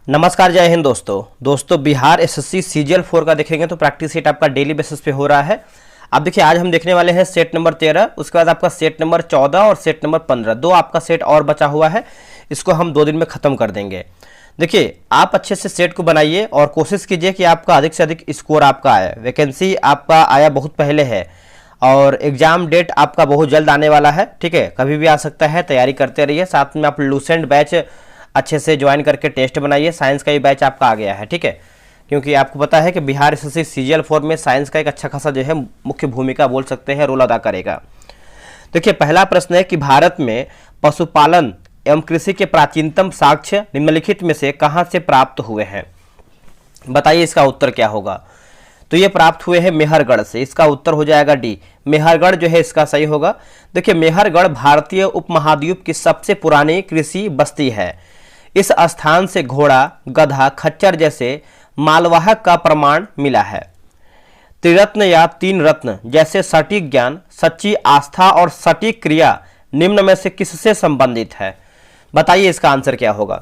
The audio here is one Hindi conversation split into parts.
नमस्कार, जय हिंद दोस्तों बिहार एसएससी सीजीएल 4 का देखेंगे तो प्रैक्टिस सेट आपका डेली बेसिस पे हो रहा है। अब देखिए, आज हम देखने वाले हैं सेट नंबर 13, उसके बाद आपका सेट नंबर 14 और सेट नंबर 15। दो आपका सेट और बचा हुआ है, इसको हम 2 दिन में ख़त्म कर देंगे। देखिए, आप अच्छे से सेट को बनाइए और कोशिश कीजिए कि आपका अधिक से अधिक स्कोर आपका आए। वैकेंसी आपका आया बहुत पहले है और एग्ज़ाम डेट आपका बहुत जल्द आने वाला है। ठीक है, कभी भी आ सकता है, तैयारी करते रहिए। साथ में आप लूसेंट बैच अच्छे से ज्वाइन करके टेस्ट बनाइए। साइंस का भी बैच आपका आ गया है, ठीक है, क्योंकि आपको पता है कि बिहार एसएससी सीजीएल 4 में साइंस का एक अच्छा खासा जो है मुख्य भूमिका बोल सकते हैं, रोल अदा करेगा। देखिए, पहला प्रश्न है कि भारत में पशुपालन एवं कृषि के प्राचीनतम साक्ष्य निम्नलिखित में से कहाँ से प्राप्त हुए हैं? बताइए इसका उत्तर क्या होगा। तो ये प्राप्त हुए हैं मेहरगढ़ से। इसका उत्तर हो जाएगा डी, मेहरगढ़ जो है इसका सही होगा। देखिए, मेहरगढ़ भारतीय उपमहाद्वीप की सबसे पुरानी कृषि बस्ती है। इस स्थान से घोड़ा, गधा, खच्चर जैसे मालवाहक का प्रमाण मिला है। त्रिरत्न या 3 रत्न जैसे सटीक ज्ञान, सच्ची आस्था और सटीक क्रिया निम्न में से किससे संबंधित है? बताइए इसका आंसर क्या होगा।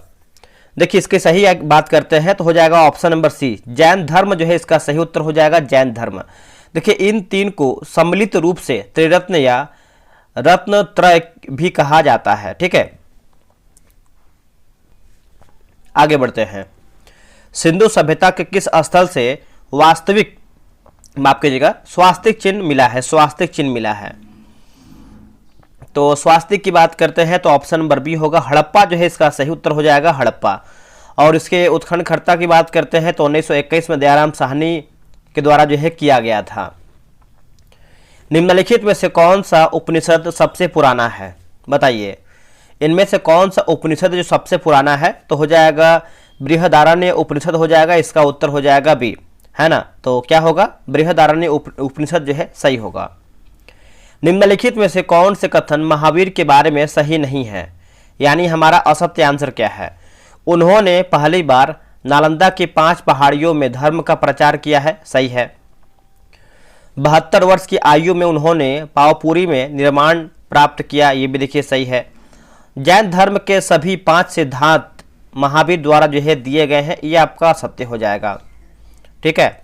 देखिए, इसके सही बात करते हैं तो हो जाएगा ऑप्शन नंबर सी, जैन धर्म जो है इसका सही उत्तर हो जाएगा, जैन धर्म। देखिए, इन 3 को सम्मिलित रूप से त्रिरत्न या रत्नत्रय भी कहा जाता है। ठीक है, आगे बढ़ते हैं। सिंधु सभ्यता के किस स्थल से स्वास्तिक चिन्ह मिला है? स्वास्तिक चिन्ह मिला है। तो स्वास्तिक की बात करते हैं तो ऑप्शन नंबर बी होगा, हड़प्पा जो है इसका सही उत्तर हो जाएगा, हड़प्पा। और इसके उत्खननकर्ता की बात करते हैं तो 1921 में दयाराम साहनी के द्वारा जो है किया गया था। निम्नलिखित में से कौन सा उपनिषद सबसे पुराना है? बताइए इनमें से कौन सा उपनिषद जो सबसे पुराना है? तो हो जाएगा बृहदारण्य उपनिषद हो जाएगा, इसका उत्तर हो जाएगा बी, है ना। तो क्या होगा, बृहदारण्य उपनिषद जो है सही होगा। निम्नलिखित में से कौन से कथन महावीर के बारे में सही नहीं है? यानी हमारा असत्य आंसर क्या है? उन्होंने पहली बार नालंदा की 5 पहाड़ियों में धर्म का प्रचार किया है, सही है। 72 वर्ष की आयु में उन्होंने पावपुरी में निर्माण प्राप्त किया, ये भी देखिए सही है। जैन धर्म के सभी 5 सिद्धांत महावीर द्वारा जो है दिए गए हैं, ये आपका असत्य हो जाएगा। ठीक है,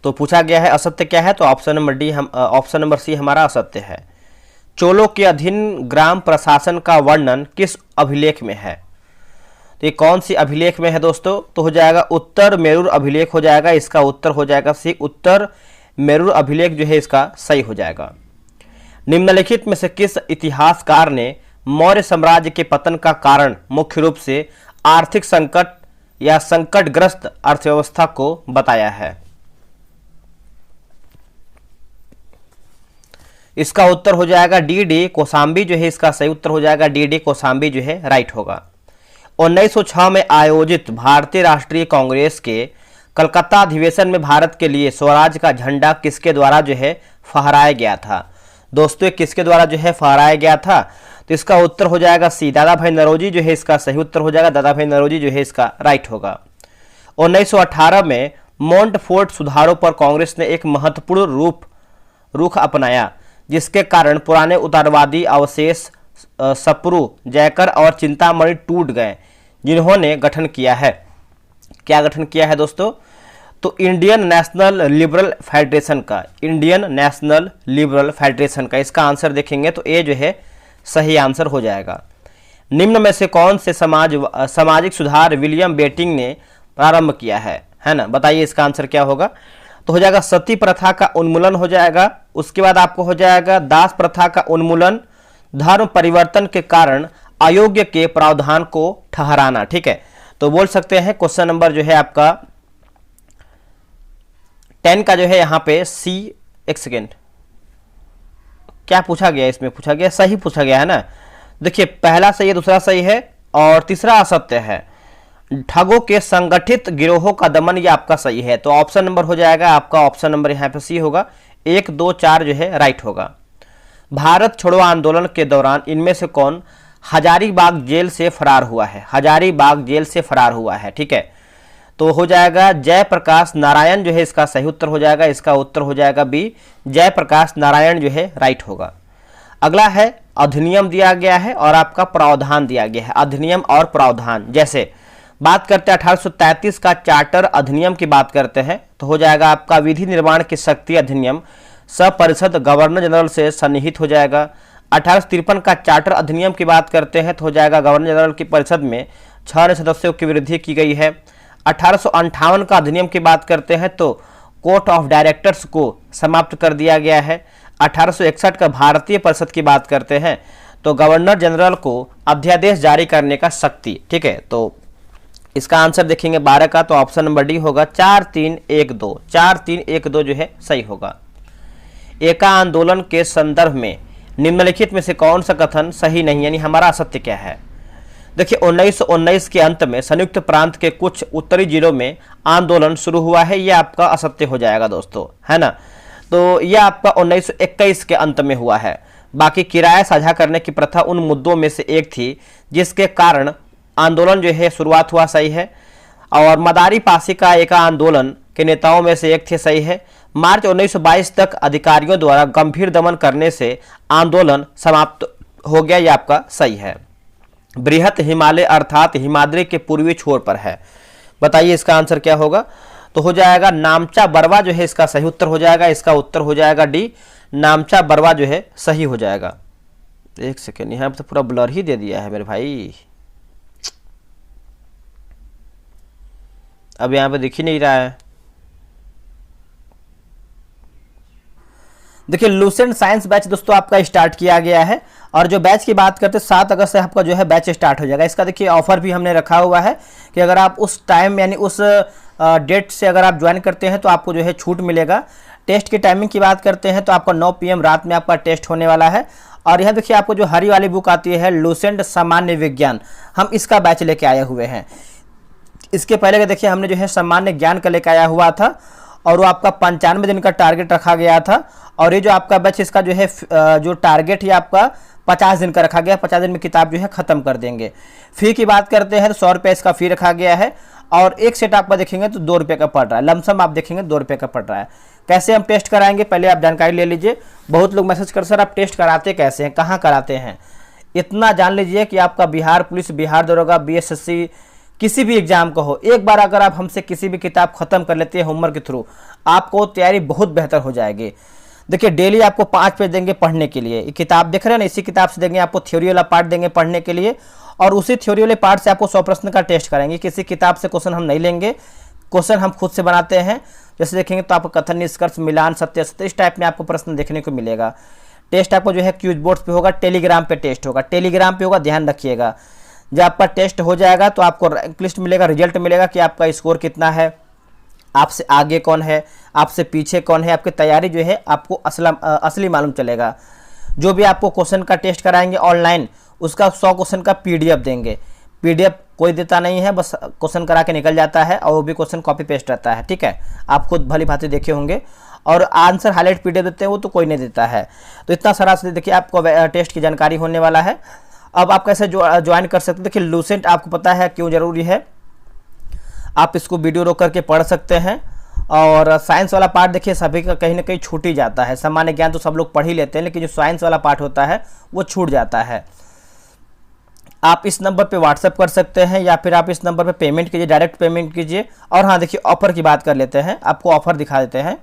तो पूछा गया है असत्य क्या है, तो ऑप्शन नंबर सी हमारा असत्य है। चोलों के अधीन ग्राम प्रशासन का वर्णन किस अभिलेख में है? तो ये कौन सी अभिलेख में है दोस्तों? तो हो जाएगा उत्तर मेरुर अभिलेख हो जाएगा, इसका उत्तर हो जाएगा सी, उत्तर मेरुर अभिलेख जो है इसका सही हो जाएगा। निम्नलिखित में से किस इतिहासकार ने मौर्य साम्राज्य के पतन का कारण मुख्य रूप से आर्थिक संकट या संकटग्रस्त अर्थव्यवस्था को बताया है? इसका उत्तर हो जाएगा डी कोसाम्बी जो है इसका सही उत्तर हो जाएगा, डी कोसाम्बी जो है राइट होगा। 1906 में आयोजित भारतीय राष्ट्रीय कांग्रेस के कलकत्ता अधिवेशन में भारत के लिए स्वराज का झंडा किसके द्वारा जो है फहराया गया था? दोस्तों, किसके द्वारा जो है फहराया गया था? तो इसका उत्तर हो जाएगा सी, दादा भाई नौरोजी जो है इसका सही उत्तर हो जाएगा, दादा भाई नौरोजी जो है इसका राइट होगा। 1918 में मोंटफोर्ट सुधारों पर कांग्रेस ने एक महत्वपूर्ण रुख अपनाया, जिसके कारण पुराने उदारवादी अवशेष सप्रू, जयकर और चिंतामणि टूट गए, जिन्होंने गठन किया है। क्या गठन किया है दोस्तों? तो इंडियन नेशनल लिबरल फेडरेशन का, इंडियन नेशनल लिबरल फेडरेशन का। इसका आंसर देखेंगे तो ए जो है सही आंसर हो जाएगा। निम्न में से कौन से सामाजिक सुधार विलियम बेटिंग ने प्रारंभ किया है ना? बताइए इसका आंसर क्या होगा। तो हो जाएगा सती प्रथा का उन्मूलन हो जाएगा, उसके बाद आपको हो जाएगा दास प्रथा का उन्मूलन, धर्म परिवर्तन के कारण अयोग्य के प्रावधान को ठहराना। ठीक है, तो बोल सकते हैं क्वेश्चन नंबर जो है आपका 10 का जो है यहाँ पे सी, एक सेकेंड, क्या पूछा गया? इसमें पूछा गया सही पूछा गया है ना। देखिए, पहला सही है, दूसरा सही है और तीसरा असत्य है। ठगों के संगठित गिरोहों का दमन, ये आपका सही है। तो ऑप्शन नंबर हो जाएगा आपका ऑप्शन नंबर यहाँ पे सी होगा, 1, 2, 4 जो है राइट होगा। भारत छोड़ो आंदोलन के दौरान इनमें से कौन हजारीबाग जेल से फरार हुआ है? हजारीबाग जेल से फरार हुआ है। ठीक है, तो हो जाएगा जयप्रकाश नारायण जो है इसका सही उत्तर हो जाएगा, इसका उत्तर हो जाएगा बी, जयप्रकाश नारायण जो है राइट होगा। अगला है अधिनियम दिया गया है और आपका प्रावधान दिया गया है। अधिनियम और प्रावधान, जैसे बात करते हैं 1833 का चार्टर अधिनियम की बात करते हैं तो हो जाएगा आपका विधि निर्माण की शक्ति अधिनियम, सपरिषद गवर्नर जनरल से सन्निहित हो जाएगा। 1853 का चार्टर अधिनियम की बात करते हैं तो हो जाएगा गवर्नर जनरल की परिषद में 6 सदस्यों की वृद्धि की गई है। 1858 का अधिनियम की बात करते हैं तो कोर्ट ऑफ डायरेक्टर्स को समाप्त कर दिया गया है। 1861 का भारतीय परिषद की बात करते हैं तो गवर्नर जनरल को अध्यादेश जारी करने का शक्ति, ठीक है। तो इसका आंसर देखेंगे 12 का, तो ऑप्शन नंबर डी होगा 4312। 4312 जो है सही होगा। एका आंदोलन के संदर्भ में निम्नलिखित में से कौन सा कथन सही नहीं, यानी हमारा असत्य क्या है। देखिए 1919 के अंत में संयुक्त प्रांत के कुछ उत्तरी जिलों में आंदोलन शुरू हुआ है, यह आपका असत्य हो जाएगा दोस्तों, है ना। तो यह आपका 1921 के अंत में हुआ है। बाकी किराया साझा करने की प्रथा उन मुद्दों में से एक थी जिसके कारण आंदोलन जो है शुरुआत हुआ, सही है। और मदारी पासी का एका आंदोलन के नेताओं में से एक थे, सही है। मार्च 1922 तक अधिकारियों द्वारा गंभीर दमन करने से आंदोलन समाप्त हो गया, यह आपका सही है। बृहत हिमालय अर्थात हिमाद्री के पूर्वी छोर पर है, बताइए इसका आंसर क्या होगा। तो हो जाएगा नामचा बरवा जो है इसका सही उत्तर हो जाएगा। इसका उत्तर हो जाएगा डी, नामचा बरवा जो है सही हो जाएगा। एक सेकेंड, यहाँ पे तो पूरा ब्लर ही दे दिया है मेरे भाई, अब यहाँ पे दिख ही नहीं रहा है। देखिए लूसेंट साइंस बैच दोस्तों आपका स्टार्ट किया गया है, और जो बैच की बात करते हैं 7 अगस्त से आपका जो है बैच स्टार्ट हो जाएगा। इसका देखिए ऑफर भी हमने रखा हुआ है कि अगर आप उस टाइम यानी उस डेट से अगर आप ज्वाइन करते हैं तो आपको जो है छूट मिलेगा। टेस्ट की टाइमिंग की बात करते हैं तो आपका 9 PM रात में आपका टेस्ट होने वाला है। और यह देखिए आपको जो हरी वाली बुक आती है लूसेंट सामान्य विज्ञान, हम इसका बैच लेके आए हुए हैं। इसके पहले का देखिए हमने जो है सामान्य ज्ञान का लेकर आया हुआ था, और वो आपका 95 दिन का टारगेट रखा गया था। और ये जो आपका बैच इसका जो है जो टारगेट है आपका 50 दिन का रखा गया, 50 दिन में किताब जो है खत्म कर देंगे। फी की बात करते हैं तो 100 रुपये इसका फी रखा गया है, और एक सेट आपका देखेंगे तो 2 रुपये का पड़ रहा है, लमसम आप देखेंगे 2 रुपये का पड़ रहा है। कैसे हम टेस्ट कराएंगे पहले आप जानकारी ले लीजिए। बहुत लोग मैसेज कर सर आप टेस्ट कराते कैसे हैं, कहाँ कराते हैं, इतना जान लीजिए कि आपका बिहार पुलिस, बिहार दरोगा, BSSC किसी भी एग्जाम का हो, एक बार अगर आप हमसे किसी भी किताब खत्म कर लेते हैं होमवर्क के थ्रू, आपको तैयारी बहुत बेहतर हो जाएगी। देखिए डेली आपको 5 पेज देंगे पढ़ने के लिए, किताब देख रहे हैं ना, इसी किताब से देंगे आपको थ्योरी वाला पार्ट देंगे पढ़ने के लिए, और उसी थ्योरी वाले पार्ट से आपको 100 प्रश्न का टेस्ट कराएंगे। किसी किताब से क्वेश्चन हम नहीं लेंगे, क्वेश्चन हम खुद से बनाते हैं। जैसे देखेंगे तो आपको कथन, निष्कर्ष, मिलान, सत्य असत्य, इस टाइप में आपको प्रश्न देखने को मिलेगा। टेस्ट आपको जो है क्यूज बोर्ड पे होगा, टेलीग्राम पे टेस्ट होगा, टेलीग्राम पे होगा, ध्यान रखिएगा। जब आपका टेस्ट हो जाएगा तो आपको रैंक लिस्ट मिलेगा, रिजल्ट मिलेगा कि आपका स्कोर कितना है, आपसे आगे कौन है, आपसे पीछे कौन है, आपकी तैयारी जो है आपको असली मालूम चलेगा। जो भी आपको क्वेश्चन का टेस्ट कराएंगे ऑनलाइन, उसका 100 क्वेश्चन का PDF देंगे। PDF कोई देता नहीं है, बस क्वेश्चन करा के निकल जाता है, और वो भी क्वेश्चन कॉपी पेस्ट रहता है, ठीक है। आप खुद भली भांति देखे होंगे। और आंसर हाईलाइट PDF देते हैं, वो तो कोई नहीं देता है। तो इतना सारा देखिए आपको टेस्ट की जानकारी होने वाला है। अब आप कैसे ज्वाइन कर सकते हैं, देखिए लूसेंट आपको पता है क्यों जरूरी है, आप इसको वीडियो रोक करके पढ़ सकते हैं। और साइंस वाला पार्ट देखिए सभी का कहीं ना कहीं छूट ही जाता है, सामान्य ज्ञान तो सब लोग पढ़ ही लेते हैं, लेकिन जो साइंस वाला पार्ट होता है वो छूट जाता है। आप इस नंबर पे व्हाट्सएप कर सकते हैं, या फिर आप इस नंबर पे पेमेंट कीजिए, डायरेक्ट पेमेंट कीजिए। और हाँ देखिए ऑफर की बात कर लेते हैं, आपको ऑफर दिखा देते हैं।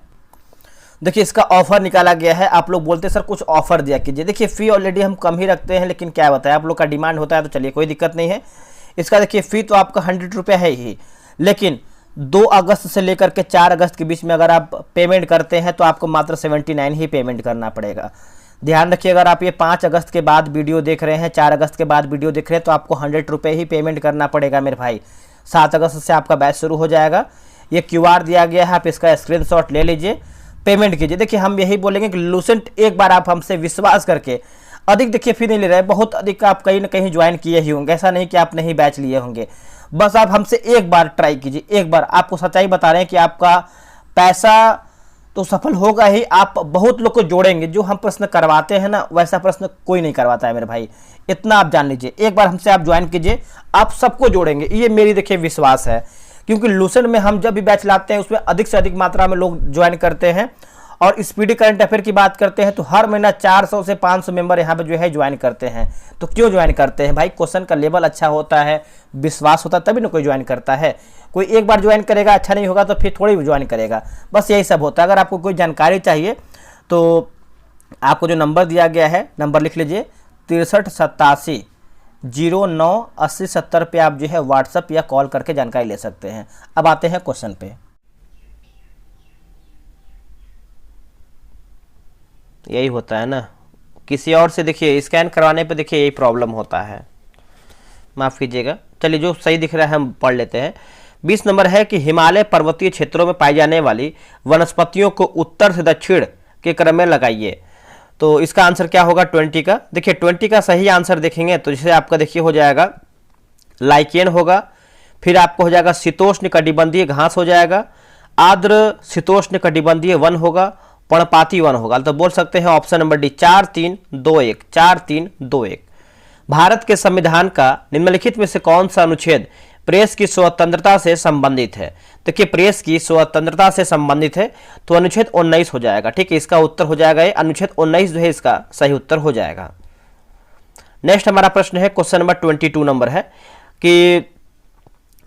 देखिए इसका ऑफर निकाला गया है। आप लोग बोलते हैं सर कुछ ऑफर दिया कीजिए, देखिए फ़ी ऑलरेडी हम कम ही रखते हैं, लेकिन क्या बताएं आप लोग का डिमांड होता है तो चलिए कोई दिक्कत नहीं है। इसका देखिए फ़ी तो आपका 100 रुपये है ही, लेकिन 2 अगस्त से लेकर के 4 अगस्त के बीच में अगर आप पेमेंट करते हैं तो आपको मात्र 79 ही पेमेंट करना पड़ेगा। ध्यान रखिए, अगर आप ये 5 अगस्त के बाद वीडियो देख रहे हैं, 4 अगस्त के बाद वीडियो देख रहे हैं, तो आपको 100 रुपये ही पेमेंट करना पड़ेगा मेरे भाई। 7 अगस्त से आपका बैच शुरू हो जाएगा। ये QR दिया गया है, आप इसका स्क्रीनशॉट ले लीजिए, पेमेंट कीजिए। देखिए हम यही बोलेंगे कि लूसेंट एक बार आप हमसे विश्वास करके, अधिक देखिए फी नहीं ले रहे, बहुत अधिक आप कहीं ना कहीं ज्वाइन किए ही होंगे, ऐसा नहीं कि आप नहीं बैच लिए होंगे। बस आप हमसे एक बार ट्राई कीजिए, एक बार। आपको सच्चाई बता रहे हैं कि आपका पैसा तो सफल होगा ही, आप बहुत लोग को जोड़ेंगे। जो हम प्रश्न करवाते हैं ना, वैसा प्रश्न कोई नहीं करवाता है मेरे भाई, इतना आप जान लीजिए। एक बार हमसे आप ज्वाइन कीजिए, आप सबको जोड़ेंगे, ये मेरी देखिए विश्वास है। क्योंकि लूसेंट में हम जब भी बैच लाते हैं उसमें अधिक से अधिक मात्रा में लोग ज्वाइन करते हैं, और स्पीडी करंट अफेयर की बात करते हैं तो हर महीना 400 से 500 मेंबर यहाँ पे जो है ज्वाइन करते हैं। तो क्यों ज्वाइन करते हैं भाई? क्वेश्चन का लेवल अच्छा होता है, विश्वास होता है, तभी ना कोई ज्वाइन करता है। कोई एक बार ज्वाइन करेगा, अच्छा नहीं होगा तो फिर थोड़ी ज्वाइन करेगा, बस यही सब होता है। अगर आपको कोई जानकारी चाहिए तो आपको जो नंबर दिया गया है, नंबर लिख लीजिए 6387098070 पे आप जो है व्हाट्सएप या कॉल करके जानकारी ले सकते हैं। अब आते हैं क्वेश्चन पे। यही होता है ना, किसी और से देखिए स्कैन करवाने पे देखिए यही प्रॉब्लम होता है, माफ़ कीजिएगा। चलिए जो सही दिख रहा है हम पढ़ लेते हैं। 20 नंबर है कि हिमालय पर्वतीय क्षेत्रों में पाई जाने वाली वनस्पतियों को उत्तर से दक्षिण के क्रम में लगाइए। तो इसका आंसर क्या होगा 20 का? देखिए 20 का सही आंसर देखेंगे तो जैसे आपका देखिए हो जाएगा लाइकेन होगा, फिर आपको हो जाएगा शीतोष्ण कटिबंधीय घास हो जाएगा, आर्द्र शीतोष्ण कटिबंधीय वन होगा, पर्णपाती वन होगा। तो बोल सकते हैं ऑप्शन नंबर डी 4321, 4321। भारत के संविधान का निम्नलिखित में से कौन सा अनुच्छेद प्रेस की स्वतंत्रता से संबंधित है? देखिए प्रेस की स्वतंत्रता से संबंधित है तो अनुच्छेद 19 हो जाएगा। ठीक है, इसका उत्तर हो जाएगा ये अनुच्छेद 19 जो है इसका सही उत्तर हो जाएगा। नेक्स्ट हमारा प्रश्न है क्वेश्चन नंबर 22 नंबर है कि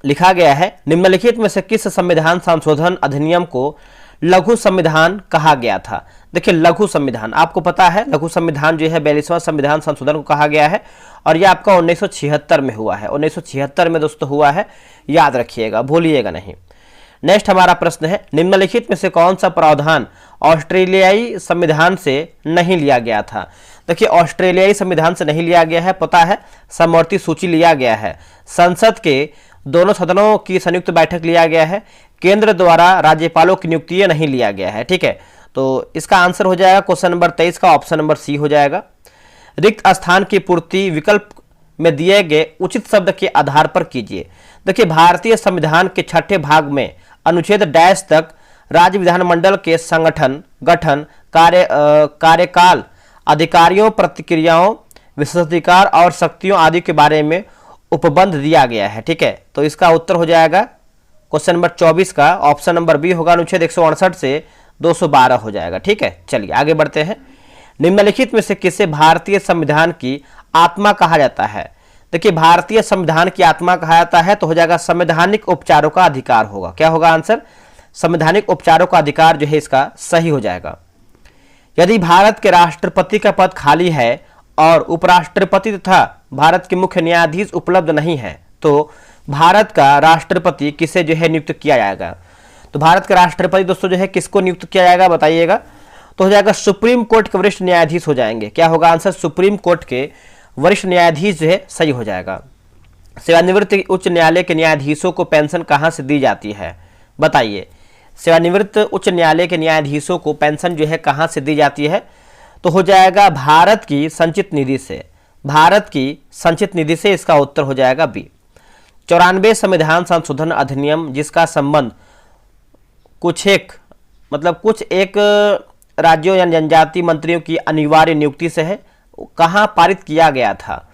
लिखा गया है निम्नलिखित में से किस संविधान संशोधन अधिनियम को लघु संविधान कहा गया था? देखिए लघु संविधान आपको पता है, लघु संविधान जो है 42वां संविधान संशोधन को कहा गया है और यह आपका 1976 में हुआ है। 1976 में दोस्तों हुआ है, याद रखिएगा, भूलिएगा नहीं। नेक्स्ट हमारा प्रश्न है निम्नलिखित में से कौन सा प्रावधान ऑस्ट्रेलियाई संविधान से नहीं लिया गया था? देखिए ऑस्ट्रेलियाई संविधान से नहीं लिया गया है, पता है समवर्ती सूची लिया गया है, संसद के दोनों सदनों की संयुक्त बैठक लिया गया है, केंद्र द्वारा राज्यपालों की नियुक्ति नहीं लिया गया है। ठीक है, तो इसका आंसर हो जाएगा क्वेश्चन नंबर 23 का ऑप्शन नंबर सी हो जाएगा। रिक्त स्थान की पूर्ति विकल्प में दिए गए उचित शब्द के आधार पर कीजिए। देखिए भारतीय संविधान के 6ठे भाग में अनुच्छेद डैश तक राज्य विधानमंडल के संगठन, गठन, कार्यकाल, अधिकारियों, प्रतिक्रियाओं, विशेषाधिकार और शक्तियों आदि के बारे में उपबंध दिया गया है। ठीक है, तो इसका उत्तर हो जाएगा क्वेश्चन नंबर 24 का ऑप्शन नंबर बी होगा, अनुच्छेद 168 से 212 हो जाएगा। ठीक है, चलिए आगे बढ़ते हैं। निम्नलिखित में से किसे भारतीय संविधान की आत्मा कहा जाता है? देखिए भारतीय संविधान की आत्मा कहा जाता है तो हो जाएगा संवैधानिक उपचारों का अधिकार होगा। क्या होगा आंसर? संवैधानिक उपचारों का अधिकार जो है इसका सही हो जाएगा। यदि भारत के राष्ट्रपति का पद खाली है और उपराष्ट्रपति तथा भारत के मुख्य न्यायाधीश उपलब्ध नहीं है तो भारत का राष्ट्रपति किसे जो है नियुक्त किया जाएगा? तो भारत का राष्ट्रपति दोस्तों जो है किसको नियुक्त किया जाएगा बताइएगा? तो हो जाएगा सुप्रीम कोर्ट के वरिष्ठ न्यायाधीश हो जाएंगे। क्या होगा आंसर? सुप्रीम कोर्ट के वरिष्ठ न्यायाधीश जो है सही हो जाएगा। सेवानिवृत्त उच्च न्यायालय के न्यायाधीशों को पेंशन कहाँ से दी जाती है बताइए? सेवानिवृत्त उच्च न्यायालय के न्यायाधीशों को पेंशन जो है कहाँ से दी जाती है? तो हो जाएगा भारत की संचित निधि से, भारत की संचित निधि से। इसका उत्तर हो जाएगा बी। 94 संविधान संशोधन अधिनियम जिसका संबंध कुछ एक राज्यों या जनजाति मंत्रियों की अनिवार्य नियुक्ति से है, कहाँ पारित किया गया था?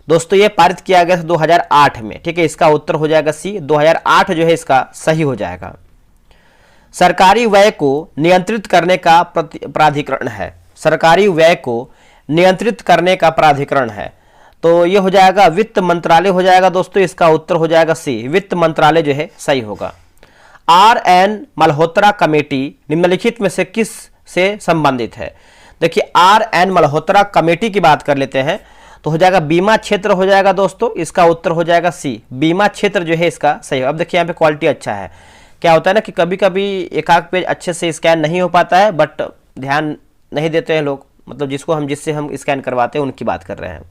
दोस्तों ये पारित किया गया था 2008 में। ठीक है, इसका उत्तर हो जाएगा सी, 2008 जो है इसका सही हो जाएगा। सरकारी व्यय को नियंत्रित करने का प्राधिकरण है, सरकारी व्यय को नियंत्रित करने का प्राधिकरण है तो ये हो जाएगा वित्त मंत्रालय हो जाएगा दोस्तों। इसका उत्तर हो जाएगा सी, वित्त मंत्रालय जो है सही होगा। RN मल्होत्रा कमेटी निम्नलिखित में से किस से संबंधित है? देखिए RN मल्होत्रा कमेटी की बात कर लेते हैं तो हो जाएगा बीमा क्षेत्र हो जाएगा दोस्तों। इसका उत्तर हो जाएगा सी, बीमा क्षेत्र जो है इसका सही है। अब देखिए यहाँ पे क्वालिटी अच्छा है, क्या होता है ना कि कभी कभी एक आध पेज अच्छे से स्कैन नहीं हो पाता है, बट ध्यान नहीं देते हैं लोग, मतलब जिससे हम स्कैन करवाते हैं उनकी बात कर रहे हैं।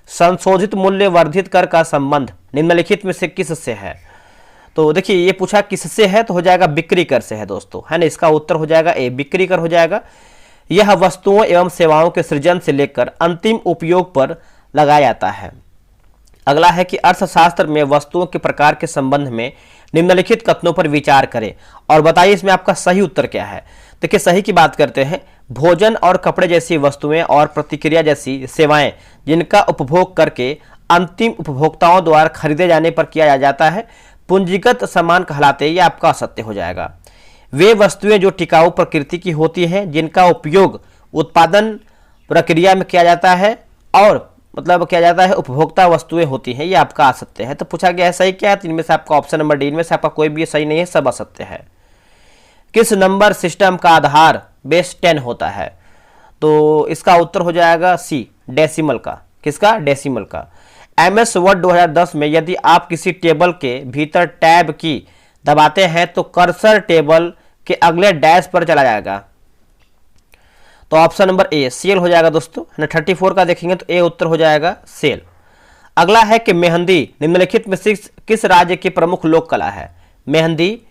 संशोधित मूल्य वर्धित कर का संबंध निम्नलिखित में से किससे है? तो देखिए ये पूछा किससे है तो हो जाएगा बिक्री कर से है दोस्तों, है ना। इसका उत्तर हो जाएगा ए, बिक्री कर हो जाएगा। यह वस्तुओं एवं सेवाओं के सृजन से लेकर अंतिम उपयोग पर लगाया जाता है। अगला है कि अर्थशास्त्र में वस्तुओं के प्रकार के संबंध में निम्नलिखित कथनों पर विचार करें और बताइए इसमें आपका सही उत्तर क्या है। देखिए सही की बात करते हैं, भोजन और कपड़े जैसी वस्तुएं और प्रतिक्रिया जैसी सेवाएं जिनका उपभोग करके अंतिम उपभोक्ताओं द्वारा खरीदे जाने पर किया जाता है पूंजीगत सामान कहलाते हैं, यह आपका असत्य हो जाएगा। वे वस्तुएं जो टिकाऊ प्रकृति की होती हैं, जिनका उपयोग उत्पादन प्रक्रिया में किया जाता है और मतलब किया जाता है उपभोक्ता वस्तुएं होती हैं, ये आपका असत्य है। तो पूछा गया है सही क्या है, तो इनमें से आपका ऑप्शन नंबर डी, इनमें से आपका कोई भी सही नहीं है, सब असत्य है। किस नंबर सिस्टम का आधार बेस 10 होता है, तो इसका उत्तर हो जाएगा सी, डेसिमल का। किसका? डेसिमल का। MS वर्ड 2010 में यदि आप किसी टेबल के भीतर टैब की दबाते हैं तो कर्सर टेबल के अगले डैश पर चला जाएगा, तो ऑप्शन नंबर ए सेल हो जाएगा दोस्तों, है ना। 34 का देखेंगे तो ए उत्तर हो जाएगा सेल। अगला है कि मेहंदी निम्नलिखित में से किस राज्य की प्रमुख लोक कला है। मेहंदी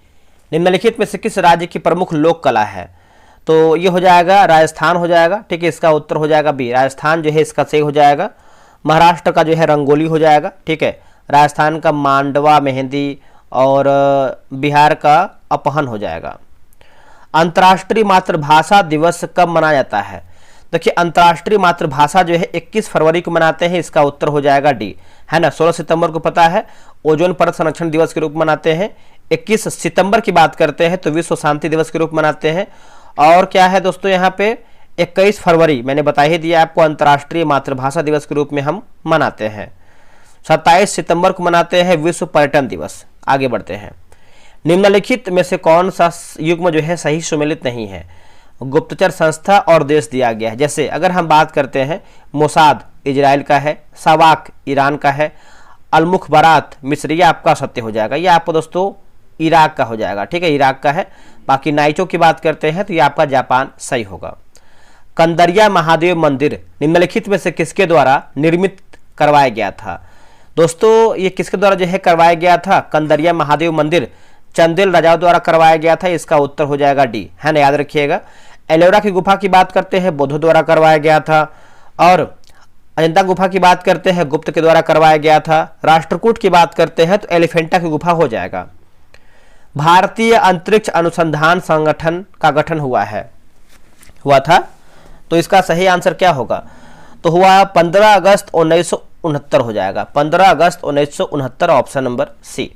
निम्नलिखित में से किस राज्य की प्रमुख लोक कला है, तो ये हो जाएगा राजस्थान हो जाएगा, ठीक है। इसका उत्तर हो जाएगा बी, राजस्थान जो है इसका सही हो जाएगा। महाराष्ट्र का जो है रंगोली हो जाएगा, ठीक है। राजस्थान का मांडवा मेहंदी और बिहार का अपहन हो जाएगा। अंतर्राष्ट्रीय मातृभाषा दिवस कब मनाया जाता है? देखिए अंतर्राष्ट्रीय मातृभाषा जो है 21 फरवरी को मनाते हैं, इसका उत्तर हो जाएगा डी, है ना। 16 सितंबर को पता है ओजोन परत संरक्षण दिवस के रूप में मनाते हैं। 21 सितंबर की बात करते हैं तो विश्व शांति दिवस के रूप में मनाते हैं। और क्या है दोस्तों यहाँ पे 21 फरवरी मैंने बता ही दिया आपको, अंतर्राष्ट्रीय मातृभाषा दिवस के रूप में हम मनाते हैं। 27 सितंबर को मनाते हैं विश्व पर्यटन दिवस। आगे बढ़ते हैं। निम्नलिखित में से कौन सा युग्म जो है सही सुमेलित नहीं है? गुप्तचर संस्था और देश दिया गया है। जैसे अगर हम बात करते हैं मोसाद इजराइल का है, सवाक ईरान का है, अलमुखबरात मिस्र, ये आपका सत्य हो जाएगा। ये आपको दोस्तों इराक का हो जाएगा, ठीक है, इराक का है। बाकी नाइचो की बात करते हैं तो ये आपका जापान सही होगा। कंदरिया महादेव मंदिर निम्नलिखित में से किसके द्वारा निर्मित करवाया गया था? दोस्तों ये किसके द्वारा जो है करवाया गया था? कंदरिया महादेव मंदिर चंदेल राजाओं द्वारा करवाया गया था, इसका उत्तर हो जाएगा डी, है ना, याद रखिएगा। एलोरा की गुफा की बात करते हैं, बौद्धों द्वारा करवाया गया था। और अजंता गुफा की बात करते हैं, गुप्त के द्वारा करवाया गया था। राष्ट्रकूट की बात करते हैं तो एलिफेंटा की गुफा हो जाएगा। भारतीय अंतरिक्ष अनुसंधान संगठन का गठन हुआ था, तो इसका सही आंसर क्या होगा? तो हुआ 15 अगस्त 1969 हो जाएगा, 15 अगस्त 1969, ऑप्शन नंबर सी।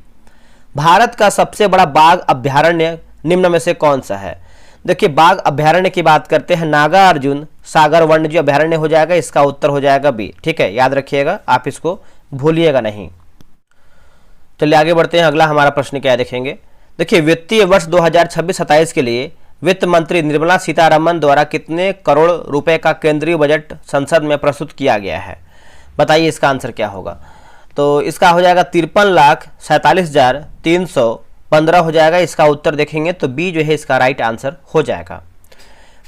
भारत का सबसे बड़ा बाघ अभ्यारण्य निम्न में से कौन सा है? देखिए बाघ अभ्यारण्य की बात करते हैं, नागार्जुन सागर वन्यजीव अभ्यारण्य हो जाएगा, इसका उत्तर हो जाएगा बी, ठीक है, याद रखिएगा, आप इसको भूलिएगा नहीं। चलिए आगे बढ़ते हैं। अगला हमारा प्रश्न क्या देखेंगे। देखिए वित्तीय वर्ष 2026-27 के लिए वित्त मंत्री निर्मला सीतारमण द्वारा कितने करोड़ रुपए का केंद्रीय बजट संसद में प्रस्तुत किया गया है? बताइए इसका आंसर क्या होगा? तो इसका हो जाएगा 53,47,315 हो जाएगा। इसका उत्तर देखेंगे तो बी जो है इसका राइट आंसर हो जाएगा।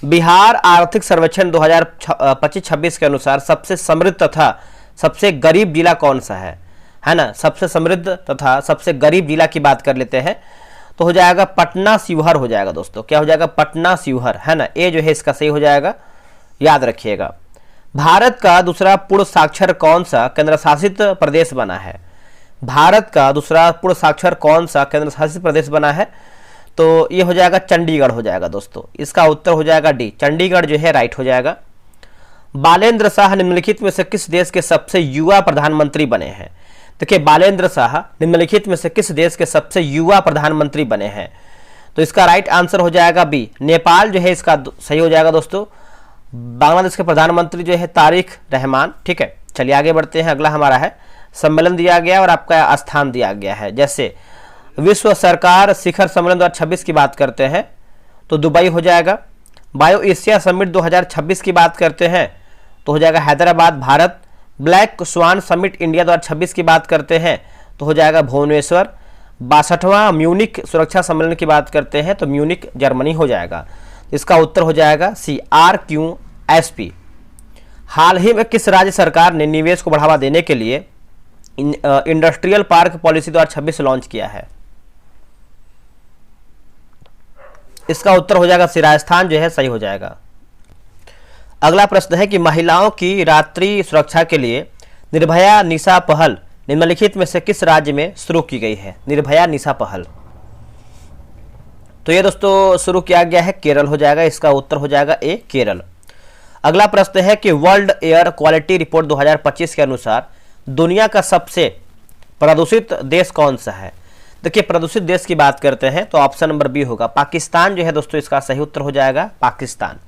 बिहार आर्थिक सर्वेक्षण 2025-26 के अनुसार सबसे समृद्ध तथा सबसे गरीब जिला कौन सा है ना। सबसे समृद्ध तथा सबसे गरीब जिला की बात कर लेते हैं तो हो जाएगा पटना शिवहर हो जाएगा दोस्तों। क्या हो जाएगा? पटना शिवहर, है ना, ए जो है इसका सही हो जाएगा, याद रखिएगा। भारत का दूसरा पूर्ण साक्षर कौन सा केंद्र शासित प्रदेश बना है? भारत का दूसरा पूर्ण साक्षर कौन सा केंद्र शासित प्रदेश बना है? तो ये हो जाएगा चंडीगढ़ हो जाएगा दोस्तों, इसका उत्तर हो जाएगा डी, चंडीगढ़ जो है राइट हो जाएगा। बालेंद्र शाह निम्नलिखित में से किस देश के सबसे युवा प्रधानमंत्री बने हैं? देखिए बालेंद्र शाह निम्नलिखित में से किस देश के सबसे युवा प्रधानमंत्री बने हैं? तो इसका राइट आंसर हो जाएगा बी, नेपाल जो है इसका सही हो जाएगा दोस्तों। बांग्लादेश के प्रधानमंत्री जो है तारिक रहमान, ठीक है। चलिए आगे बढ़ते हैं। अगला हमारा है सम्मेलन दिया गया और आपका स्थान दिया गया है। जैसे विश्व सरकार शिखर सम्मेलन 2026 की बात करते हैं तो दुबई हो जाएगा। बायो एशिया समिट 2026 की बात करते हैं तो हो जाएगा Hyderabad Bharat. Black swan summit India 2026 की बात करते हैं तो हो जाएगा भुवनेश्वर। 62वां म्यूनिक सुरक्षा सम्मेलन की बात करते हैं तो म्यूनिक जर्मनी हो जाएगा। इसका उत्तर हो जाएगा सी, RQSP। हाल ही में किस राज्य सरकार ने निवेश को बढ़ावा देने के लिए इंडस्ट्रियल पार्क पॉलिसी 2026 लॉन्च किया है? इसका उत्तर हो जाएगा सी, राजस्थान जो है सही हो जाएगा। अगला प्रश्न है कि महिलाओं की रात्रि सुरक्षा के लिए निर्भया निशा पहल निम्नलिखित में से किस राज्य में शुरू की गई है? निर्भया निशा पहल, तो ये दोस्तों शुरू किया गया है केरल हो जाएगा, इसका उत्तर हो जाएगा ए, केरल। अगला प्रश्न है कि वर्ल्ड एयर क्वालिटी रिपोर्ट 2025 के अनुसार दुनिया का सबसे प्रदूषित देश कौन सा है? देखिए प्रदूषित देश की बात करते हैं तो ऑप्शन नंबर बी होगा, पाकिस्तान जो है दोस्तों इसका सही उत्तर हो जाएगा, पाकिस्तान।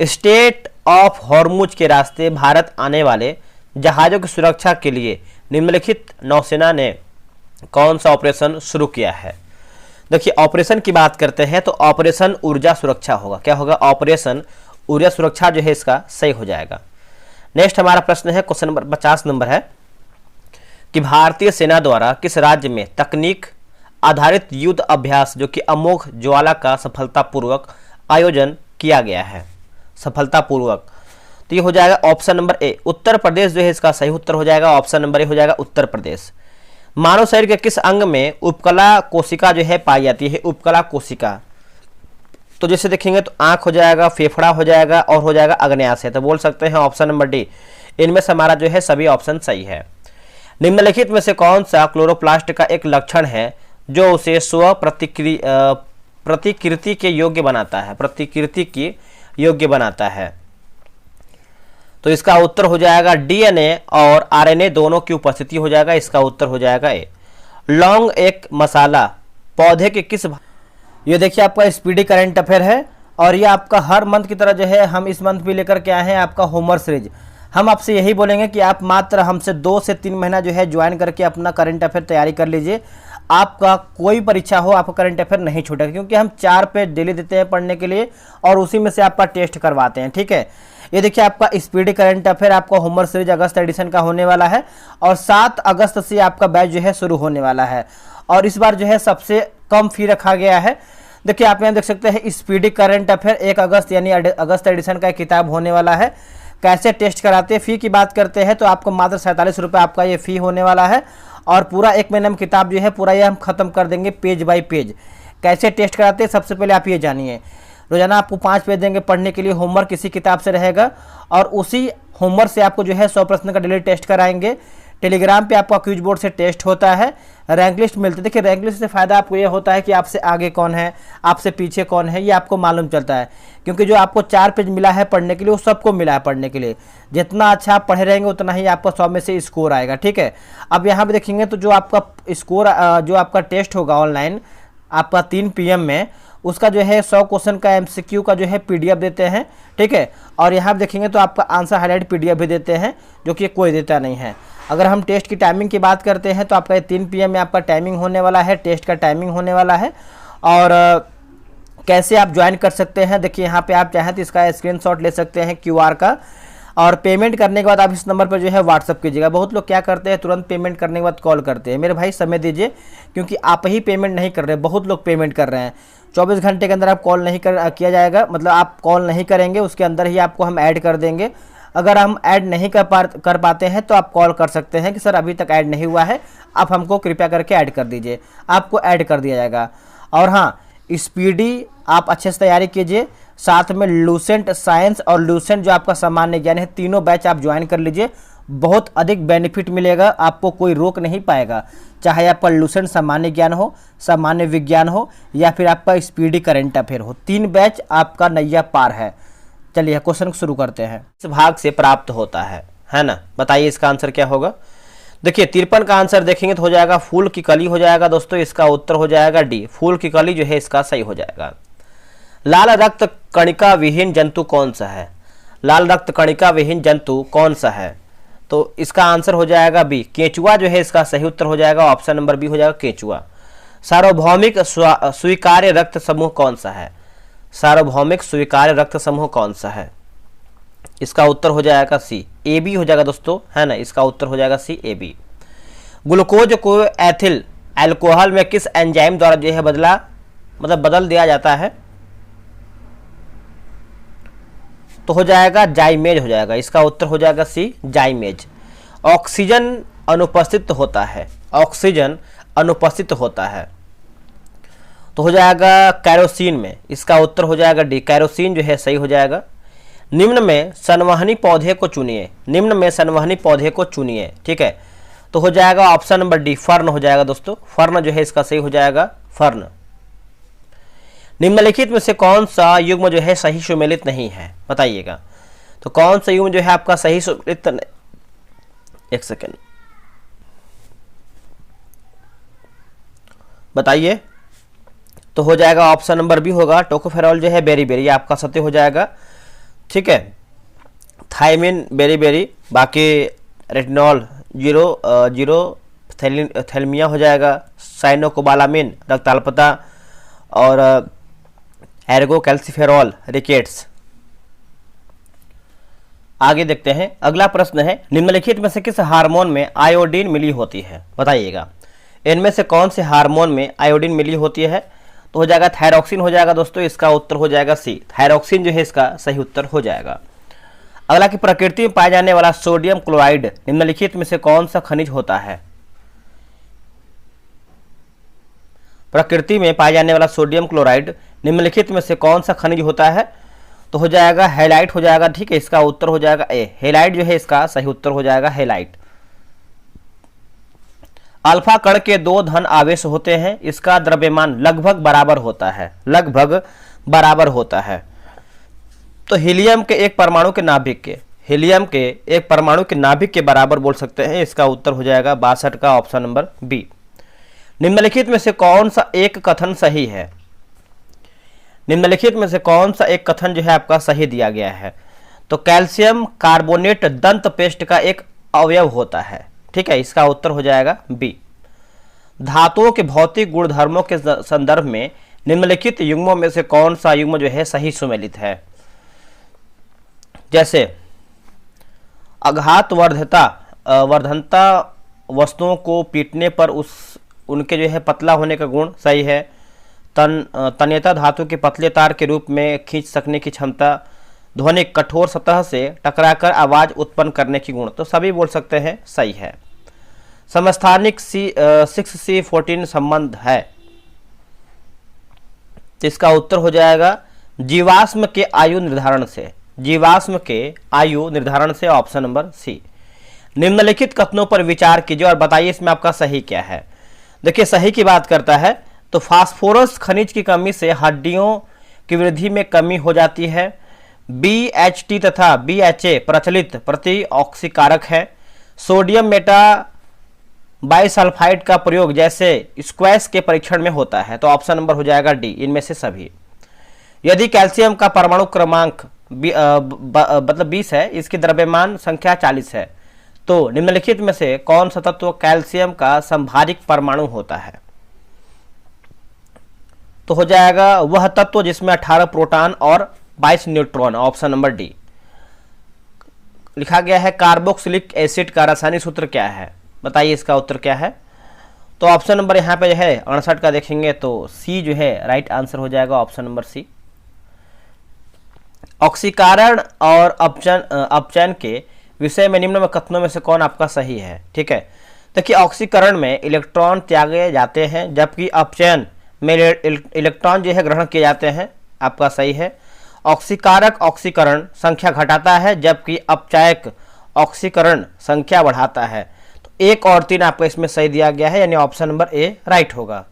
स्टेट ऑफ हॉर्मुज के रास्ते भारत आने वाले जहाज़ों की सुरक्षा के लिए निम्नलिखित नौसेना ने कौन सा ऑपरेशन शुरू किया है? देखिए ऑपरेशन की बात करते हैं तो ऑपरेशन ऊर्जा सुरक्षा होगा। क्या होगा? ऑपरेशन ऊर्जा सुरक्षा जो है इसका सही हो जाएगा। नेक्स्ट हमारा प्रश्न है, क्वेश्चन नंबर 50 नंबर है कि भारतीय सेना द्वारा किस राज्य में तकनीक आधारित युद्ध अभ्यास जो कि अमोघ ज्वाला का सफलतापूर्वक आयोजन किया गया है? सफलतापूर्वक, तो ये हो जाएगा option number A, Uttar Pradesh जो है इसका सही उत्तर हो जाएगा। ऑप्शन नंबर ए हो जाएगा उत्तर प्रदेश। मानव शरीर के किस अंग में उपकला कोशिका जो है पाई जाती है? उपकला कोशिका, तो जैसे देखेंगे तो आंख हो जाएगा, फेफड़ा हो जाएगा और हो जाएगा अग्न्याशय। तो बोल सकते हैं ऑप्शन नंबर डी। इनमें से हमारा जो है सभी ऑप्शन सही है। निम्नलिखित में से कौन सा क्लोरोप्लास्ट का एक लक्षण है जो उसे स्व प्रतिकृति के योग्य बनाता है? प्रतिकृति की योग्य बनाता है, तो इसका उत्तर हो जाएगा डीएनए और आरएनए दोनों की उपस्थिति हो जाएगा। इसका उत्तर हो जाएगा ए। लौंग एक मसाला पौधे के किस, ये देखिए आपका स्पीडी करंट अफेयर है और ये आपका हर मंथ की तरह जो है हम इस मंथ भी लेकर के आए हैं आपका होमवर्क सीरीज। हम आपसे यही बोलेंगे कि आप मात्र हमसे 2 से 3 महीना जो है ज्वाइन करके अपना करंट अफेयर तैयारी कर लीजिए। आपका कोई परीक्षा हो आपका करंट अफेयर नहीं छूटेगा, क्योंकि हम 4 पेज डेली देते हैं पढ़ने के लिए और उसी में से आपका टेस्ट करवाते हैं। ठीक है, ये देखिए आपका स्पीडी करंट अफेयर आपका होमवर्क सीरीज अगस्त एडिशन का होने वाला है और 7 अगस्त से आपका बैच जो है शुरू होने वाला है और इस बार जो है सबसे कम फी रखा गया है। देखिए आप यहाँ देख सकते हैं स्पीडी करंट अफेयर 1 अगस्त यानी अगस्त एडिशन का एक किताब होने वाला है। कैसे टेस्ट कराते हैं, फी की बात करते हैं तो आपको मात्र 47 रुपये आपका ये फी होने वाला है और पूरा 1 महीने में किताब जो है पूरा ये हम खत्म कर देंगे पेज बाय पेज। कैसे टेस्ट कराते हैं सबसे पहले आप ये जानिए। रोजाना आपको 5 पेज देंगे पढ़ने के लिए, होमवर्क इसी किताब से रहेगा और उसी होमवर्क से आपको जो है 100 प्रश्न का डेली टेस्ट कराएंगे। टेलीग्राम पे आपका क्विज बोर्ड से टेस्ट होता है, रैंक लिस्ट मिलती है। देखिए रैंक लिस्ट से फ़ायदा आपको ये होता है कि आपसे आगे कौन है, आपसे पीछे कौन है, ये आपको मालूम चलता है, क्योंकि जो आपको 4 पेज मिला है पढ़ने के लिए वो सबको मिला है पढ़ने के लिए। जितना अच्छा आप पढ़े रहेंगे उतना ही आपका 100 में से स्कोर आएगा। ठीक है, अब यहाँ पे देखेंगे तो जो आपका स्कोर जो आपका टेस्ट होगा ऑनलाइन आपका 3 PM में, उसका जो है 100 क्वेश्चन का MCQ का जो है PDF देते हैं। ठीक है, और यहाँ पे देखेंगे तो आपका आंसर हाईलाइट PDF भी देते हैं, जो कि कोई देता नहीं है। अगर हम टेस्ट की टाइमिंग की बात करते हैं तो आपका 3 PM में आपका टाइमिंग होने वाला है, टेस्ट का टाइमिंग होने वाला है। और कैसे आप ज्वाइन कर सकते हैं, देखिए यहाँ पे आप चाहें तो इसका स्क्रीनशॉट ले सकते हैं QR का और पेमेंट करने के बाद आप इस नंबर पर जो है व्हाट्सअप कीजिएगा। बहुत लोग क्या करते हैं तुरंत पेमेंट करने के बाद कॉल करते हैं। मेरे भाई समय दीजिए, क्योंकि आप ही पेमेंट नहीं कर रहे, बहुत लोग पेमेंट कर रहे हैं। 24 घंटे के अंदर आप कॉल नहीं किया जाएगा, मतलब आप कॉल नहीं करेंगे उसके अंदर ही आपको हम ऐड कर देंगे। अगर हम ऐड नहीं कर पाते हैं तो आप कॉल कर सकते हैं कि सर अभी तक ऐड नहीं हुआ है, आप हमको कृपया करके ऐड कर दीजिए, आपको ऐड कर दिया जाएगा। और हाँ, स्पीडी आप अच्छे से तैयारी कीजिए, साथ में लूसेंट साइंस और लूसेंट जो आपका सामान्य ज्ञान है, तीनों बैच आप ज्वाइन कर लीजिए। बहुत अधिक बेनिफिट मिलेगा, आपको कोई रोक नहीं पाएगा, चाहे आपका लूसेंट सामान्य ज्ञान हो, सामान्य विज्ञान हो या फिर आपका स्पीडी करंट अफेयर हो, 3 बैच आपका नैया पार है। चलिए क्वेश्चन शुरू करते हैं। इस भाग से प्राप्त होता है ना, बताइए इसका आंसर क्या होगा। देखिए 53 का आंसर देखेंगे तो हो जाएगा फूल की कली हो जाएगा दोस्तों, इसका उत्तर हो जाएगा डी, फूल की कली जो है इसका सही हो जाएगा। लाल रक्त कणिका विहीन जंतु कौन सा है? लाल रक्त कणिका विहीन जंतु कौन सा है? तो इसका आंसर हो जाएगा बी, केंचुआ जो है इसका सही उत्तर हो जाएगा। ऑप्शन नंबर बी हो जाएगा केंचुआ। सार्वभौमिक स्वीकार्य रक्त समूह कौन सा है? सार्वभौमिक स्वीकार्य रक्त समूह कौन सा है? इसका उत्तर हो जाएगा सी, AB हो जाएगा दोस्तों, है ना, इसका उत्तर हो जाएगा सी, AB। ग्लूकोज को एथिल अल्कोहल में किस एंजाइम द्वारा जो है बदल दिया जाता है? तो हो जाएगा जाइमेज हो जाएगा, इसका उत्तर हो जाएगा सी, जाइमेज। ऑक्सीजन अनुपस्थित होता है, ऑक्सीजन अनुपस्थित होता है, तो हो जाएगा कैरोसिन में, इसका उत्तर हो जाएगा डी, कैरोसिन जो है सही हो जाएगा। निम्न में संवहनी पौधे को चुनिए, निम्न में संवहनी पौधे को चुनिए। ठीक है, तो हो जाएगा ऑप्शन नंबर डी, फर्न हो जाएगा दोस्तों, फर्न जो है इसका सही हो जाएगा, फर्न। निम्नलिखित में से कौन सा युग्म जो है सही सुमेलित नहीं है, बताइएगा। तो कौन सा युग्म जो है आपका सही सुमेलित नहीं, एक सेकेंड, बताइए। तो हो जाएगा ऑप्शन नंबर बी होगा, टोकोफेरॉल जो है बेरी, ये आपका सत्य हो जाएगा। ठीक है, थायमिन बेरी, बाकी रेटिनॉल जीरो थैलेमिया हो जाएगा, साइनोकोबालामिन रक्ताल्पता, और एर्गो कैल्सिफेरॉल रिकेट्स। आगे देखते हैं, अगला प्रश्न है, निम्नलिखित में से किस हार्मोन में आयोडीन मिली होती है? बताइएगा, इनमें से कौन से हार्मोन में आयोडीन मिली होती है? तो हो जाएगा थायरॉक्सिन हो जाएगा दोस्तों, इसका उत्तर हो जाएगा सी, थायरॉक्सिन जो है इसका सही उत्तर हो जाएगा। अगला कि प्रकृति में पाया जाने वाला सोडियम क्लोराइड निम्नलिखित में से कौन सा खनिज होता है? प्रकृति में पाया जाने वाला सोडियम क्लोराइड निम्नलिखित में से कौन सा खनिज होता है? तो हो जाएगा हेलाइट हो जाएगा। ठीक है, इसका उत्तर हो जाएगा ए, हेलाइट जो है इसका सही उत्तर हो जाएगा हेलाइट। अल्फा कण के 2 धन आवेश होते हैं, इसका द्रव्यमान लगभग बराबर होता है, लगभग बराबर होता है। तो हीलियम के एक परमाणु के नाभिक के, हीलियम के एक परमाणु के नाभिक के बराबर बोल सकते हैं, इसका उत्तर हो जाएगा 62 का ऑप्शन नंबर बी। निम्नलिखित में से कौन सा एक कथन सही है? निम्नलिखित में से कौन सा एक कथन जो है आपका सही दिया गया है? तो कैल्शियम कार्बोनेट दंत पेस्ट का एक अवयव होता है। ठीक है, इसका उत्तर हो जाएगा बी। धातुओं के भौतिक गुणधर्मों के संदर्भ में निम्नलिखित युग्मों में से कौन सा युग्म जो है सही सुमेलित है? जैसे अघात वर्धनता वस्तुओं को पीटने पर उनके जो है पतला होने का गुण सही है। तन्यता धातु के पतले तार के रूप में खींच सकने की क्षमता, ध्वनिक कठोर सतह से टकराकर आवाज उत्पन्न करने की गुण, तो सभी बोल सकते हैं सही है। समस्थानिक 6C14 संबंध है, तो इसका उत्तर हो जाएगा जीवाश्म के आयु निर्धारण से, जीवाश्म के आयु निर्धारण से, ऑप्शन नंबर सी। निम्नलिखित कथनों पर विचार कीजिए और बताइए इसमें आपका सही क्या है। देखिए, सही की बात करता है तो फास्फोरस खनिज की कमी से हड्डियों की वृद्धि में कमी हो जाती है। BHT तथा BHA प्रचलित प्रतिऑक्सीकारक है। सोडियम मेटा बाइसल्फाइड का प्रयोग जैसे स्क्वैश के परीक्षण में होता है, तो ऑप्शन नंबर हो जाएगा डी, इनमें से सभी। यदि कैल्शियम का परमाणु क्रमांक मतलब 20 है, इसकी द्रव्यमान संख्या 40 है, तो निम्नलिखित में से कौन सा तत्व कैल्शियम का संभारिक परमाणु होता है? तो हो जाएगा वह तत्व जिसमें 18 प्रोटॉन और 22 न्यूट्रॉन, ऑप्शन नंबर डी। लिखा गया है कार्बोक्सिलिक एसिड का रासायनिक सूत्र क्या है? बताइए इसका उत्तर क्या है? तो ऑप्शन नंबर यहाँ पे जो है 68 का देखेंगे तो सी जो है राइट आंसर हो जाएगा, ऑप्शन नंबर सी। ऑक्सीकरण और अपचयन के विषय में निम्न में कथनों में से कौन आपका सही है? ठीक है, देखिए ऑक्सीकरण में इलेक्ट्रॉन त्यागे जाते हैं, जबकि अपचयन में इलेक्ट्रॉन जो है ग्रहण किए जाते हैं, आपका सही है। ऑक्सीकारक ऑक्सीकरण संख्या घटाता है, जबकि अपचायक ऑक्सीकरण संख्या बढ़ाता है। तो 1 और 3 आपका इसमें सही दिया गया है, यानी ऑप्शन नंबर ए राइट होगा।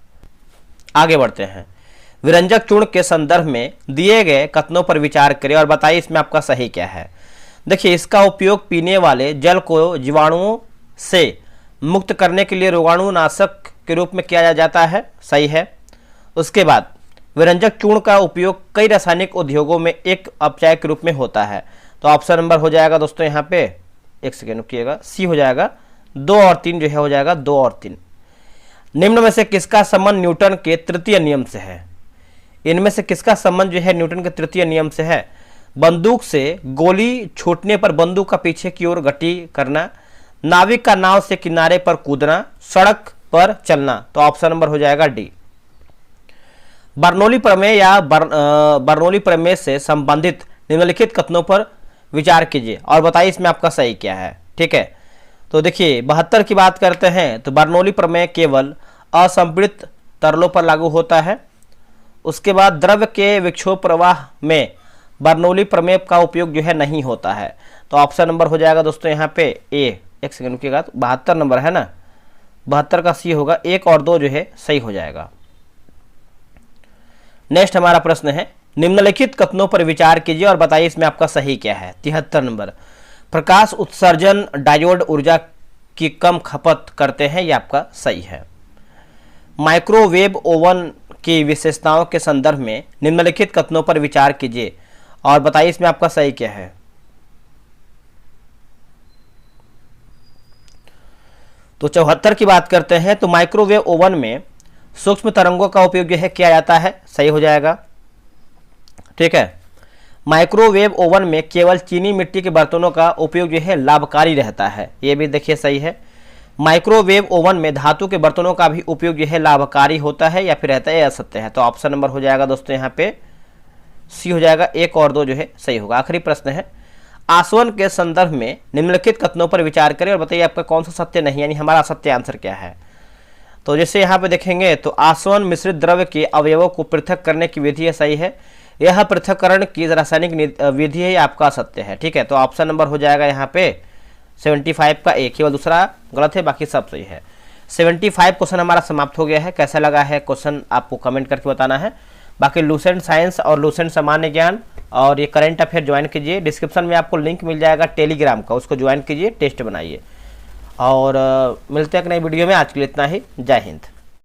आगे बढ़ते हैं, विरंजक चूर्ण के संदर्भ में दिए गए कथनों पर विचार करें और बताइए इसमें आपका सही क्या है। देखिए, इसका उपयोग पीने वाले जल को जीवाणुओं से मुक्त करने के लिए रोगाणुनाशक के रूप में किया जाता है, सही है। उसके बाद विरंजक चूर्ण का उपयोग कई रासायनिक उद्योगों में एक अपचायक के रूप में होता है, तो ऑप्शन नंबर हो जाएगा दोस्तों यहाँ पे, एक सेकेंड रुकिएगा, सी हो जाएगा। 2 और 3 जो है हो जाएगा 2 और 3। निम्न में से किसका संबंध न्यूटन के तृतीय नियम से है? इनमें से किसका संबंध जो है न्यूटन के तृतीय नियम से है? बंदूक से गोली छूटने पर बंदूक का पीछे की ओर गति करना, नाविक का नाव से किनारे पर कूदना, सड़क पर चलना, तो ऑप्शन नंबर हो जाएगा डी। बर्नौली प्रमेय या बर्नौली प्रमेय से संबंधित निम्नलिखित कथनों पर विचार कीजिए और बताइए इसमें आपका सही क्या है। ठीक है, तो देखिए 72 की बात करते हैं तो बर्नौली प्रमेय केवल असंपीड़ित तरलों पर लागू होता है। उसके बाद द्रव्य के विक्षोभ प्रवाह में बर्नौली प्रमेय का उपयोग जो है नहीं होता है, तो ऑप्शन नंबर हो जाएगा दोस्तों यहाँ पे ए। एक सेकंड रुकिएगा, 72 नंबर है ना, 72 का सी होगा, 1 और 2 जो है सही हो जाएगा। नेक्स्ट हमारा प्रश्न है, निम्नलिखित कथनों पर विचार कीजिए और बताइए इसमें आपका सही क्या है। 73 नंबर, प्रकाश उत्सर्जन डायोड ऊर्जा की कम खपत करते हैं, ये आपका सही है। माइक्रोवेव ओवन की विशेषताओं के संदर्भ में निम्नलिखित कथनों पर विचार कीजिए और बताइए इसमें आपका सही क्या है। तो 74 की बात करते हैं। तो माइक्रोवेव ओवन में सूक्ष्म तरंगों का उपयोग जो है किया जाता है, सही हो जाएगा। ठीक है, माइक्रोवेव ओवन में केवल चीनी मिट्टी के बर्तनों का उपयोग जो है लाभकारी रहता है, ये भी देखिए सही है। माइक्रोवेव ओवन में धातु के बर्तनों का भी उपयोग जो है लाभकारी होता है या फिर रहता है, असत्य है। तो ऑप्शन नंबर हो जाएगा दोस्तों यहाँ पे सी हो जाएगा, 1 और 2 जो है सही होगा। आखिरी प्रश्न है, आसवन के संदर्भ में निम्नलिखित कथनों पर विचार करें और बताइए आपका कौन सा सत्य नहीं, यानी हमारा सत्य आंसर क्या है। तो जैसे यहाँ पे देखेंगे तो आसवन मिश्रित द्रव्य के अवयवों को पृथक करने की विधि है, सही है। यह पृथक्करण की रासायनिक विधि है, आपका सत्य है। ठीक है, तो ऑप्शन नंबर हो जाएगा यहाँ पे 75 का एक, केवल दूसरा गलत है, बाकी सब सही है। 75 क्वेश्चन हमारा समाप्त हो गया है। कैसा लगा है क्वेश्चन आपको कमेंट करके बताना है। बाकी लूसेंट साइंस और लूसेंट सामान्य ज्ञान और ये करंट अफेयर ज्वाइन कीजिए। डिस्क्रिप्शन में आपको लिंक मिल जाएगा टेलीग्राम का, उसको ज्वाइन कीजिए, टेस्ट बनाइए। और मिलते हैं एक नई वीडियो में। आज के लिए इतना ही। जय हिंद।